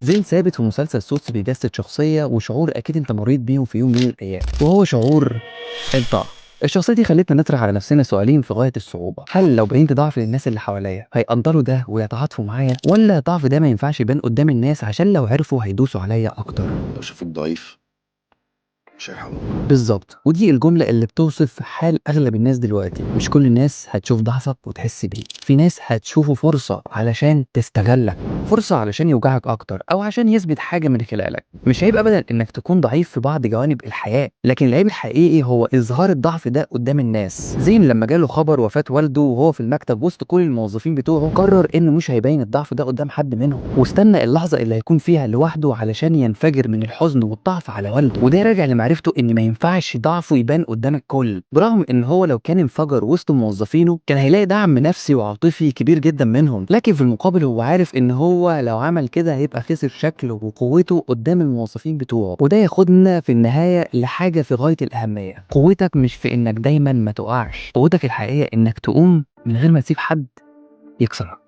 زين ثابت في مسلسل سوتس بيجسد شخصية وشعور أكيد أنت مريت بيهم في يوم من الأيام، وهو شعور الضعف. الشخصية دي خلتنا نطرح على نفسنا سؤالين في غاية الصعوبة: هل لو بينت ضعف للناس اللي حواليا هيقدروا ده ويتعاطفوا معايا، ولا الضعف ده ما ينفعش يبان قدام الناس عشان لو عرفوا هيدوسوا عليا أكتر؟ لو شافوك ضعيف مش هيرحموك. بالظبط، ودي الجملة اللي بتوصف حال أغلب الناس دلوقتي. مش كل الناس هتشوف ضعفك وتحس بيه، في ناس هتشوفه فرصة علشان تستغلك، فرصة علشان يوجعك أكتر أو عشان يثبت حاجة من خلالك. مش عيب أبدا إنك تكون ضعيف في بعض جوانب الحياة، لكن العيب الحقيقي هو إظهار الضعف ده قدام الناس. زين لما جاله خبر وفاة والده وهو في المكتب وسط كل الموظفين بتوعه، قرر إنه مش هيبين الضعف ده قدام حد منهم، واستنى اللحظة اللي هيكون فيها لوحده علشان ينفجر من الحزن والضعف على والده. وده راجع لمعرفته إن ما ينفعش ضعفه يبان قدام الكل، برغم ان هو لو كان انفجر وسط موظفينه كان هيلاقي دعم نفسي وعاطفي كبير جدا منهم، لكن في المقابل هو عارف ان هو لو عمل كده هيبقى خسر شكله وقوته قدام الموظفين بتوعه. وده ياخدنا في النهاية لحاجة في غاية الأهمية: قوتك مش في انك دايما ما تقعش، قوتك الحقيقية انك تقوم من غير ما تسيب حد يكسرك.